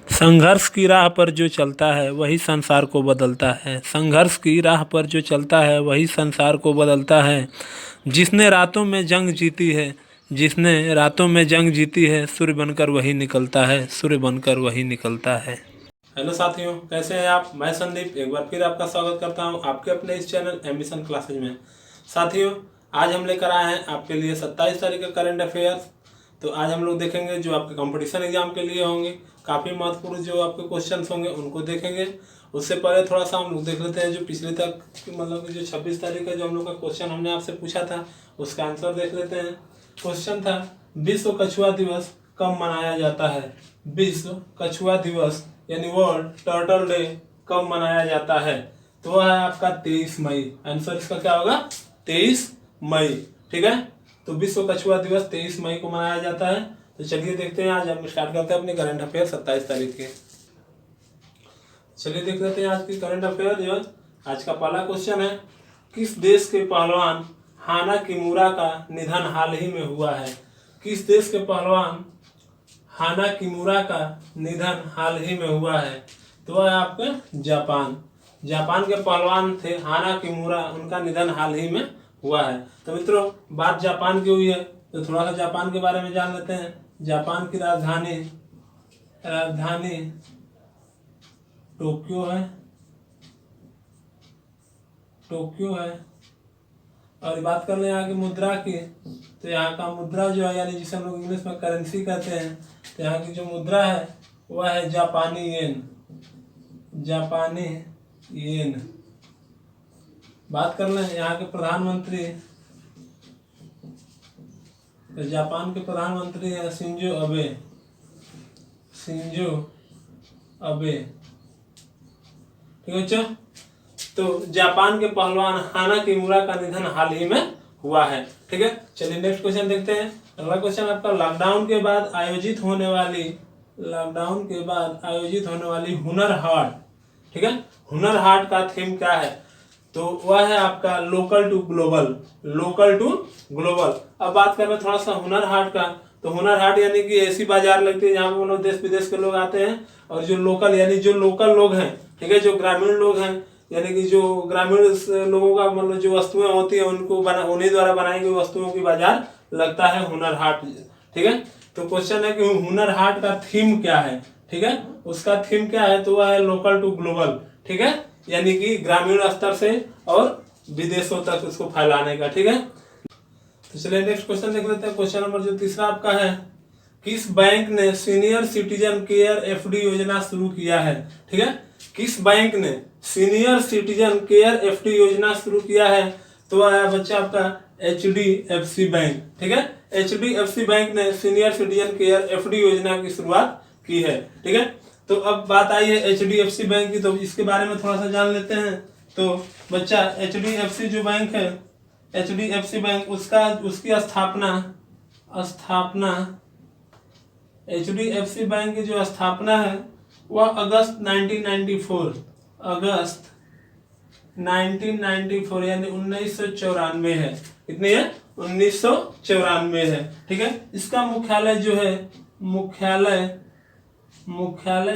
संघर्ष की राह पर जो चलता है वही संसार को बदलता है। संघर्ष की राह पर जो चलता है वही संसार को बदलता है। जिसने रातों में जंग जीती है, जिसने रातों में जंग जीती है, सूर्य बनकर वही निकलता है, सूर्य बनकर वही निकलता है। हेलो साथियों, कैसे हैं आप? मैं संदीप एक बार फिर आपका स्वागत करता हूं आपके अपने इस चैनल एम्बिशन क्लासेज में। साथियों, आज हम लेकर आए हैं आपके लिए 27 तारीख का करंट अफेयर्स। तो आज हम लोग देखेंगे जो आपके कंपटीशन एग्जाम के लिए होंगे, काफ़ी महत्वपूर्ण जो आपके क्वेश्चंस होंगे उनको देखेंगे। उससे पहले थोड़ा सा हम लोग देख लेते हैं जो पिछले तक मतलब जो 26 तारीख का जो हम लोग का क्वेश्चन हमने आपसे पूछा था उसका आंसर देख लेते हैं। क्वेश्चन था, विश्व कछुआ दिवस कब मनाया जाता है? विश्व कछुआ दिवस यानी वर्ल्ड टर्टल डे कब मनाया जाता है? तो वह है आपका 23 मई। आंसर इसका क्या होगा? 23 मई। ठीक है, तो विश्व कछुआ दिवस 23 मई को मनाया जाता है। तो चलिए देखते हैं, आज हम स्टार्ट करते हैं अपने करंट अफेयर 27 तारीख के। चलिए देख लेते हैं आज की करंट अफेयर जो आज का पहला क्वेश्चन है, किस देश के पहलवान हाना किमुरा का निधन हाल ही में हुआ है? किस देश के पहलवान हाना किमुरा का निधन हाल ही में हुआ है? तो वह आपके जापान। जापान के पहलवान थे हाना किमुरा, उनका निधन हाल ही में हुआ है। तो मित्रों, बात जापान की हुई है तो थोड़ा सा जापान के बारे में जान लेते हैं। जापान की राजधानी टोक्यो है, टोक्यो है। और बात कर लें यहाँ की मुद्रा की, तो यहाँ का मुद्रा जो है यानी जिसे हम लोग इंग्लिश में करेंसी कहते हैं, तो यहाँ की जो मुद्रा है वह है जापानी येन, जापानी येन। बात कर लें यहाँ के प्रधानमंत्री, तो जापान के प्रधानमंत्री है शिंजो अबे, शिंजो अबे। ठीक है बच्चों, तो जापान के पहलवान हाना किमुरा का निधन हाल ही में हुआ है। ठीक है, चलिए नेक्स्ट क्वेश्चन देखते हैं। अगला क्वेश्चन आपका, लॉकडाउन के बाद आयोजित होने वाली हुनर हाट, ठीक है, हुनर हाट का थीम क्या है? तो वह है आपका local to global, local to global. अब बात करें थोड़ा सा हुनर हाट का, तो हुनर हाट यानी कि ऐसी बाजार लगती है जहाँ पे मतलब देश विदेश के लोग आते हैं, और जो लोकल यानी जो लोकल लोग हैं, ठीक है, जो ग्रामीण लोग हैं यानी कि जो ग्रामीण लोगों का मतलब जो वस्तुएं होती है उनको उन्हीं द्वारा बनाई गई वस्तुओं की बाजार लगता है हुनर हाट। ठीक है, तो क्वेश्चन है कि हुनर हाट का थीम क्या है? ठीक है, उसका थीम क्या है? तो वह है लोकल टू ग्लोबल। ठीक है, यानी कि ग्रामीण स्तर से और विदेशों तक उसको फैलाने का। ठीक है, तो चलिए नेक्स्ट क्वेश्चन देख लेते हैं। क्वेश्चन नंबर जो तीसरा आपका है, किस बैंक ने सीनियर सिटीजन केयर एफडी योजना शुरू किया है? ठीक है, किस बैंक ने सीनियर सिटीजन केयर एफडी योजना शुरू किया है? तो वह है बच्चा आपका HDFC बैंक। ठीक है, HDFC बैंक ने सीनियर सिटीजन केयर एफडी योजना की शुरुआत की है। ठीक है, तो अब बात आई है HDFC बैंक की, तो इसके बारे में थोड़ा सा जान लेते हैं। तो बच्चा HDFC जो बैंक है, HDFC बैंक उसकी स्थापना HDFC बैंक की जो स्थापना है वह अगस्त 1994 यानी 1994 है। कितनी है? 1994 है। ठीक है, इसका मुख्यालय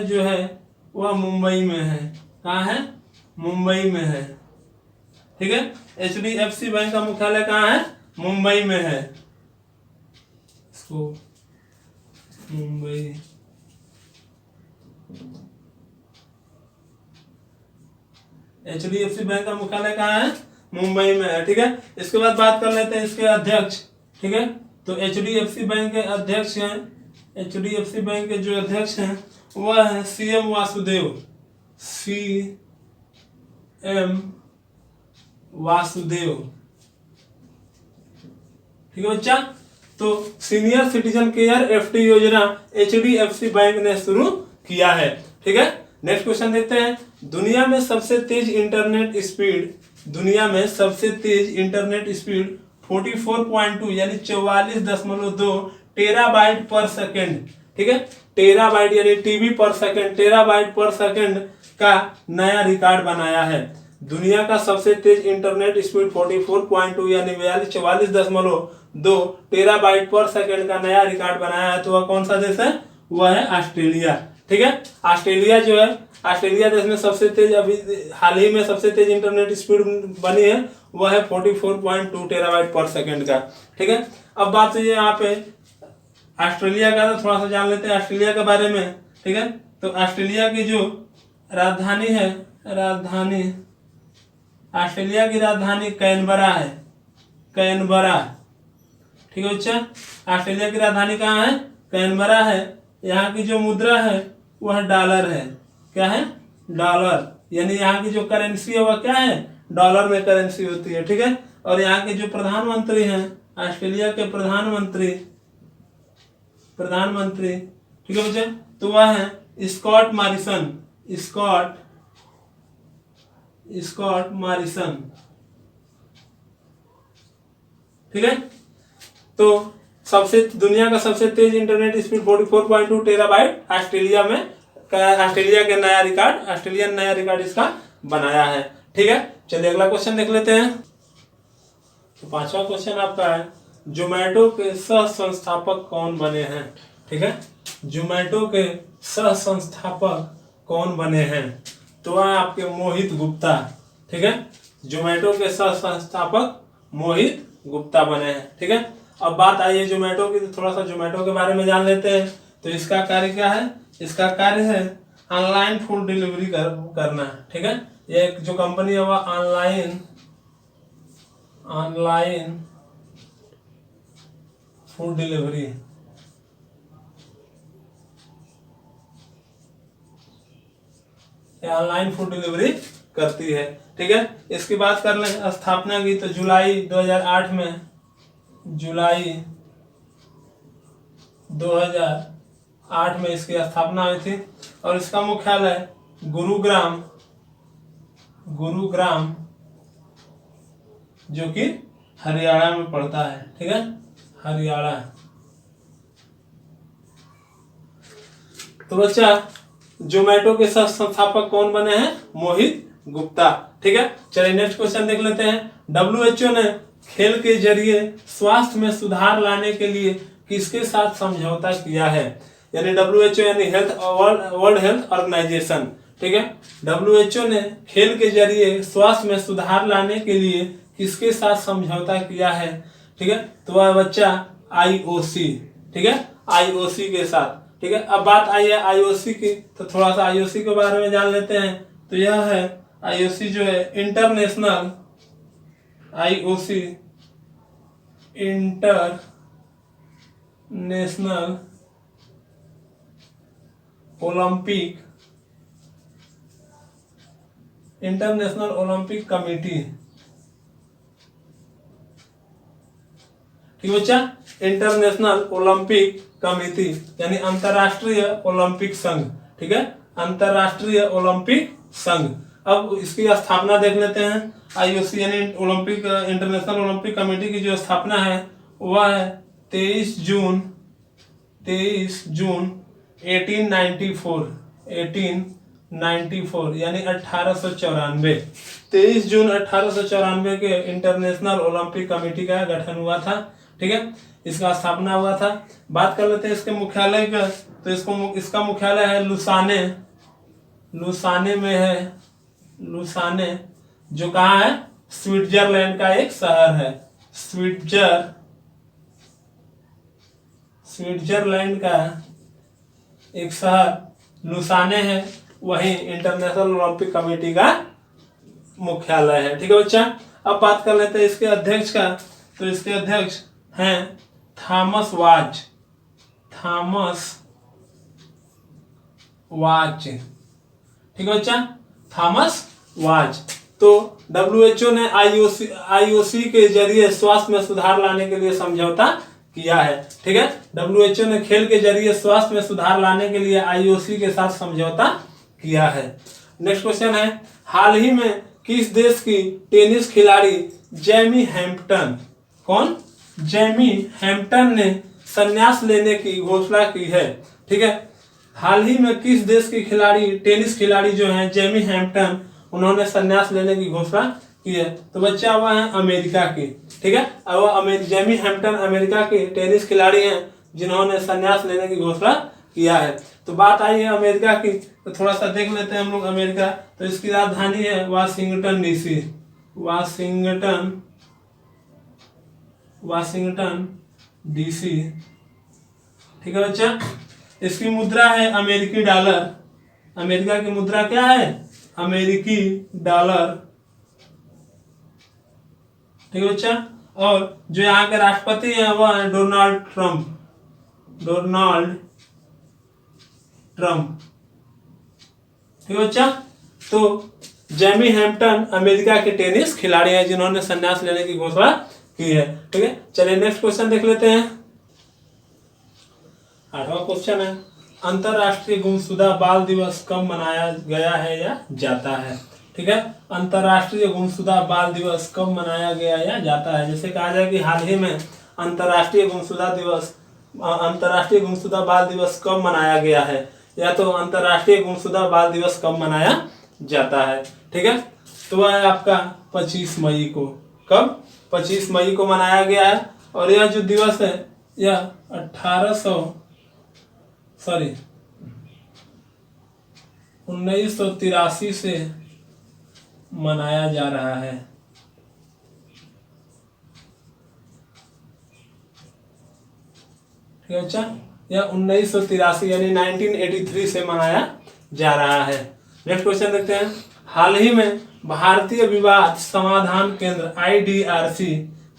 जो है वह मुंबई में है। कहाँ है? मुंबई में है। ठीक है, HDFC बैंक का मुख्यालय कहाँ है? मुंबई में है। इसको मुंबई, HDFC बैंक का मुख्यालय कहाँ है? मुंबई में है। ठीक है, इसके बाद बात कर लेते हैं इसके अध्यक्ष। ठीक है, तो HDFC बैंक के अध्यक्ष हैं, HDFC बैंक के जो अध्यक्ष हैं वह है CM वासुदेव। ठीक है बच्चा, तो सीनियर सिटीजन केयर एफडी योजना HDFC बैंक ने शुरू किया है। ठीक है, नेक्स्ट क्वेश्चन देखते हैं। दुनिया में सबसे तेज इंटरनेट स्पीड 44.2 यानी 44.2 टेराबाइट पर सेकेंड। ठीक है, टेराबाइट यानी टीबी पर सेकेंड, टेराबाइट पर सेकेंड का नया रिकॉर्ड बनाया है। दुनिया का सबसे तेज इंटरनेट स्पीड 44.2 यानी 44.2 टेराबाइट पर सेकेंड का नया रिकॉर्ड बनाया है। तो वह कौन सा देश है? वह है ऑस्ट्रेलिया। ठीक है। ऑस्ट्रेलिया जो है, ऑस्ट्रेलिया देश में सबसे तेज, अभी हाल ही में सबसे तेज इंटरनेट स्पीड बनी है, वह है 44.2 टेराबाइट पर सेकंड का, ठीक है। अब बात है यहाँ पे ऑस्ट्रेलिया का, तो थोड़ा सा जान लेते हैं ऑस्ट्रेलिया के बारे में, ठीक है। तो ऑस्ट्रेलिया की जो राजधानी है, ऑस्ट्रेलिया की राजधानी कैनबरा है, कैनबरा, ठीक है बच्चा। ऑस्ट्रेलिया की राजधानी कहाँ है? कैनबरा है। यहाँ की जो मुद्रा है वह डॉलर है। क्या है? डॉलर। यानी यहाँ की जो करेंसी है वह क्या है? डॉलर में करेंसी होती है, ठीक है। और यहाँ के जो प्रधानमंत्री हैं, ऑस्ट्रेलिया के प्रधानमंत्री, ठीक है बच्चा, तो वह है स्कॉट मॉरिसन, स्कॉट मॉरिसन, ठीक है। तो दुनिया का सबसे तेज इंटरनेट स्पीड 44.2 टेराबाइट ऑस्ट्रेलिया में, ऑस्ट्रेलियन नया रिकॉर्ड इसका बनाया है, ठीक है। चलिए अगला क्वेश्चन देख लेते हैं। तो 5वां क्वेश्चन आपका है, जोमेटो के सह संस्थापक कौन बने हैं, ठीक है। जोमेटो के सह संस्थापक कौन बने हैं? तो वह आपके मोहित गुप्ता, ठीक है। जोमेटो के सह संस्थापक मोहित गुप्ता बने हैं, ठीक है। अब बात आई है जोमेटो की, तो थोड़ा सा जोमेटो के बारे में जान लेते हैं। तो इसका कार्य क्या है? इसका कार्य है ऑनलाइन फूड डिलीवरी करना, ठीक है। ये जो कंपनी है वह ऑनलाइन फूड डिलीवरी, करती है, ठीक है। इसकी बात कर लें स्थापना की, तो जुलाई 2008 में इसकी स्थापना हुई थी। और इसका मुख्यालय गुरुग्राम, जो कि हरियाणा में पड़ता है, ठीक है, हरियाणा। तो बच्चा जोमेटो के सह संस्थापक कौन बने हैं? मोहित गुप्ता, ठीक है। चलिए नेक्स्ट क्वेश्चन देख लेते हैं। WHO ने खेल के जरिए स्वास्थ्य में सुधार लाने के लिए किसके साथ समझौता किया है? यानी WHO यानी वर्ल्ड हेल्थ ऑर्गेनाइजेशन, ठीक है। WHO ने खेल के जरिए स्वास्थ्य में सुधार लाने के लिए किसके साथ समझौता किया है? ठीक है, तो वह बच्चा IOC, ठीक है, IOC के साथ, ठीक है। अब बात आई है IOC की, तो थोड़ा सा IOC के बारे में जान लेते हैं। तो यह है IOC जो है इंटरनेशनल ओलंपिक कमेटी, ठीक बच्चा, इंटरनेशनल ओलंपिक कमेटी यानी अंतरराष्ट्रीय ओलंपिक संघ, ठीक है, अंतरराष्ट्रीय ओलंपिक संघ। अब इसकी स्थापना देख लेते हैं। IOC यानी इंटरनेशनल ओलंपिक कमेटी की जो स्थापना है वह है 23 जून 1894 यानी 1894, 23 जून 1894 के इंटरनेशनल ओलंपिक कमेटी का गठन हुआ था, ठीक है, इसका स्थापना हुआ था। बात कर लेते हैं इसके मुख्यालय का, तो इसका मुख्यालय है लुसाने में है, लुसाने जो कहाँ है? स्विट्जरलैंड का एक शहर है, स्विट्जरलैंड का एक शहर लुसाने है, वही इंटरनेशनल ओलंपिक कमेटी का मुख्यालय है, ठीक है बच्चा। अब बात कर लेते हैं इसके अध्यक्ष का, तो इसके अध्यक्ष हैं थॉमस वाच, ठीक है बच्चा, थॉमस वाच। तो WHO ने IOC के जरिए स्वास्थ्य में सुधार लाने के लिए समझौता किया है, ठीक है। WHO ने खेल के जरिए स्वास्थ्य में सुधार लाने के लिए IOC के साथ समझौता किया है। नेक्स्ट क्वेश्चन है, हाल ही में किस देश की टेनिस खिलाड़ी जेमी हैम्पटन ने संन्यास लेने की घोषणा की है, ठीक है। हाल ही में किस देश की टेनिस खिलाड़ी जो है जेमी हैम्पटन, उन्होंने संन्यास लेने की घोषणा की है? तो बच्चा वह है अमेरिका की, ठीक है। और वह जेमी हैम्पटन अमेरिका के टेनिस खिलाड़ी हैं जिन्होंने संन्यास लेने की घोषणा किया है। तो बात आई है अमेरिका की, तो थोड़ा सा देख लेते हैं हम लोग अमेरिका। तो इसकी राजधानी है वाशिंगटन डीसी, वाशिंगटन डीसी। ठीक है बच्चा। इसकी मुद्रा है अमेरिकी डॉलर। अमेरिका की मुद्रा क्या है? अमेरिकी डॉलर। ठीक है बच्चा। और जो यहाँ के राष्ट्रपति हैं वह है डोनाल्ड ट्रंप। ठीक है बच्चा। तो जेमी हैम्पटन अमेरिका के टेनिस खिलाड़ी हैं जिन्होंने संन्यास लेने की घोषणा की है। ठीक है, चलिए नेक्स्ट क्वेश्चन देख लेते हैं। 8वां क्वेश्चन है, अंतरराष्ट्रीय गुमशुदा बाल दिवस कब मनाया गया है या जाता है? ठीक है, अंतरराष्ट्रीय गुमशुदा बाल दिवस कब मनाया गया या जाता है? जैसे कहा जाए कि हाल ही में अंतरराष्ट्रीय गुमशुदा बाल दिवस कब मनाया गया है, या तो अंतरराष्ट्रीय गुमशुदा बाल दिवस कब मनाया जाता है। ठीक है, तो वह है आपका 25 मई को। कब? 25 मई को मनाया गया है। और यह जो दिवस है यह 1983 से मनाया जा रहा है। ठीक है बच्चा, यह 1983 यानी 1983 से मनाया जा रहा है। नेक्स्ट क्वेश्चन देखते हैं। हाल ही में भारतीय विवाद समाधान केंद्र IDRC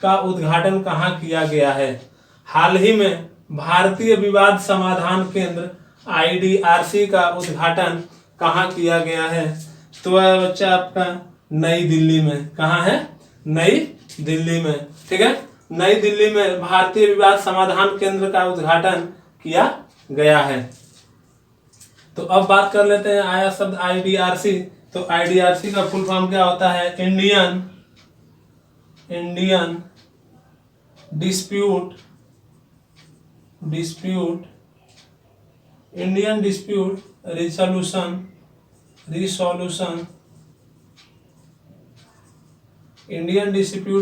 का उद्घाटन कहाँ किया गया है? हाल ही में भारतीय विवाद समाधान केंद्र IDRC का उद्घाटन कहाँ किया गया है? तो वह बच्चा आपका नई दिल्ली में। कहाँ है? नई दिल्ली में। ठीक है, नई दिल्ली में भारतीय विवाद समाधान केंद्र का उद्घाटन किया गया है। तो अब बात कर लेते हैं, आया शब्द IDRC। तो IDRC का फुल फॉर्म क्या होता है? इंडियन डिस्प्यूट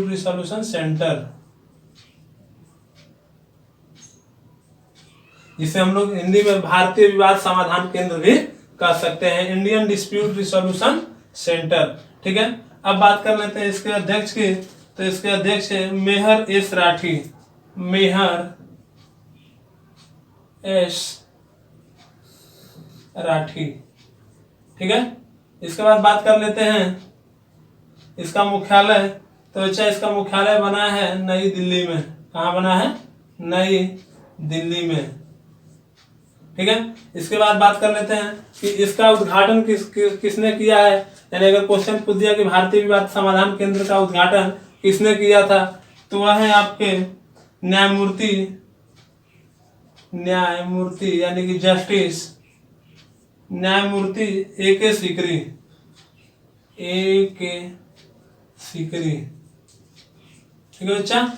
रिसोल्यूशन सेंटर, जिसे हम लोग हिंदी में भारतीय विवाद समाधान केंद्र भी कह सकते हैं, इंडियन डिस्प्यूट रिसोल्यूशन सेंटर। ठीक है, अब बात कर लेते हैं इसके अध्यक्ष की। तो इसके अध्यक्ष है मेहर एस राठी। ठीक है, इसके बाद बात कर लेते हैं इसका मुख्यालय। तो अच्छा, इसका मुख्यालय बना है नई दिल्ली में। कहाँ बना है? नई दिल्ली में। ठीक है, इसके बाद बात कर लेते हैं कि इसका उद्घाटन किसने किया है। यानी अगर क्वेश्चन पूछ दिया कि भारतीय विवाद समाधान केंद्र का उद्घाटन किसने किया था, तो वह है आपके न्यायमूर्ति यानी कि जस्टिस न्यायमूर्ति A.K. सीकरी। ठीक है बच्चा।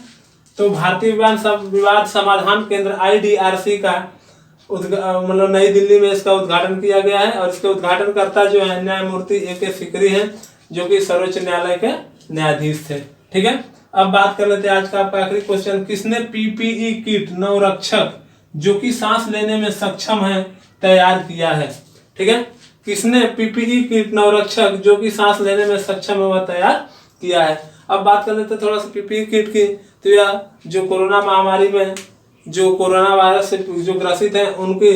तो भारतीय विवाद समाधान केंद्र IDRC का मतलब नई दिल्ली में इसका उद्घाटन किया गया है। और इसके उद्घाटनकर्ता जो है न्यायमूर्ति A.K. सीकरी हैं, जो कि सर्वोच्च न्यायालय के न्यायाधीश थे। ठीक है, अब बात कर लेते हैं आज का आपका आखिरी क्वेश्चन। किसने PPE किट नवरक्षक जो कि सांस लेने में सक्षम है तैयार किया है? ठीक है, किसने PPE किट नवरक्षक जो कि सांस लेने में सक्षम है वह तैयार किया है? अब बात कर लेते हैं थोड़ा सा PPE किट की। तो यह जो कोरोना महामारी में जो कोरोना वायरस से जो ग्रसित हैं उनकी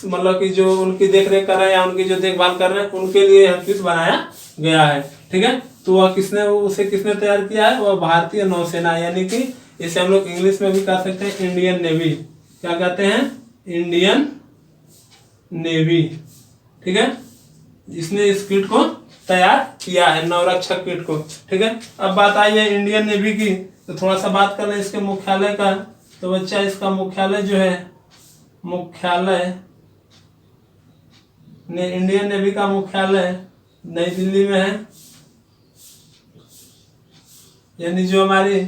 मतलब कि जो उनकी देखरेख कर रहे हैं या उनकी जो देखभाल कर रहे हैं उनके लिए यह किट बनाया गया है। ठीक है, तो वह उसे किसने तैयार किया है? वह भारतीय नौसेना, यानी कि इसे हम लोग इंग्लिश में भी कह सकते हैं इंडियन नेवी। क्या कहते हैं? Indian navy. ठीक है, इसने इस किट को तैयार किया है, नवरक्षक किट को। ठीक है, अब बात आई है इंडियन नेवी की। तो थोड़ा सा बात कर लें इसके मुख्यालय का। तो बच्चा इसका मुख्यालय जो है इंडियन नेवी का मुख्यालय नई दिल्ली में है। यानी जो हमारी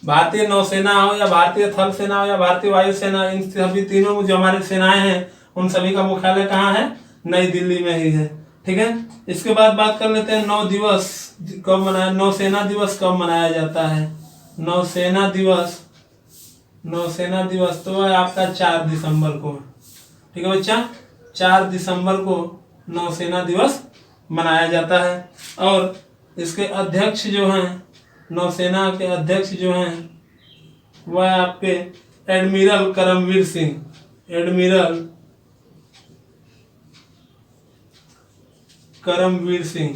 भारतीय नौसेना हो या भारतीय थल सेना हो या भारतीय वायुसेना, इन सभी तीनों जो हमारी सेनाएं हैं उन सभी का मुख्यालय कहाँ है? नई दिल्ली में ही है। ठीक है, इसके बाद बात कर लेते हैं नौसेना दिवस कब मनाया जाता है? नौसेना दिवस नौसेना दिवस तो है आपका 4 दिसंबर को। ठीक है बच्चा, 4 दिसंबर को नौसेना दिवस मनाया जाता है। और इसके अध्यक्ष जो हैं, नौसेना के अध्यक्ष जो हैं वह आपके एडमिरल करमवीर सिंह। एडमिरल करमवीर सिंह।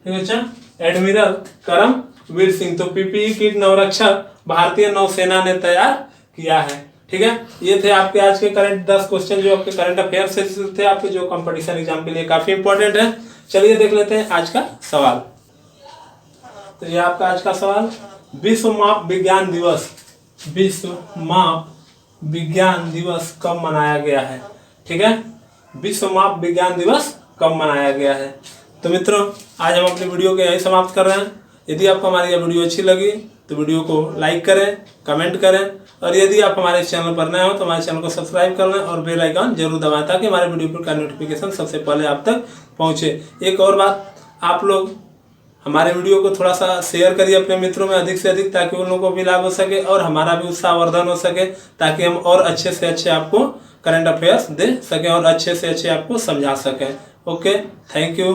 ठीक है बच्चा, एडमिरल करमवीर सिंह। तो पीपीई किट नवरक्षक भारतीय नौसेना ने तैयार किया है। ठीक है, ये थे आपके आज के करंट 10 क्वेश्चन जो आपके करंट अफेयर से थे, आपके जो कंपटीशन एग्जाम के लिए काफी इंपॉर्टेंट है। चलिए देख लेते हैं आज का सवाल। तो ये आपका आज का सवाल, विश्व माप विज्ञान दिवस, विश्व माप विज्ञान दिवस कब मनाया गया है? ठीक है, विश्व माप विज्ञान दिवस कब मनाया गया है? तो मित्रों, आज हम अपनी वीडियो को यहीं समाप्त कर रहे हैं। यदि आपको हमारी यह वीडियो अच्छी लगी तो वीडियो को लाइक करें, कमेंट करें, और यदि आप हमारे चैनल पर नए हो तो हमारे चैनल को सब्सक्राइब कर लें और बेल आइकन जरूर दबाएं ताकि हमारे वीडियो पर का नोटिफिकेशन सबसे पहले आप तक पहुंचे। एक और बात, आप लोग हमारे वीडियो को थोड़ा सा शेयर करिए अपने मित्रों में अधिक से अधिक, ताकि उन लोगों को भी लाभ हो सके और हमारा भी उत्साहवर्धन हो सके, ताकि हम और अच्छे से अच्छे आपको करंट अफेयर्स दे सकें और अच्छे से अच्छे आपको समझा सकें। Okay, thank you.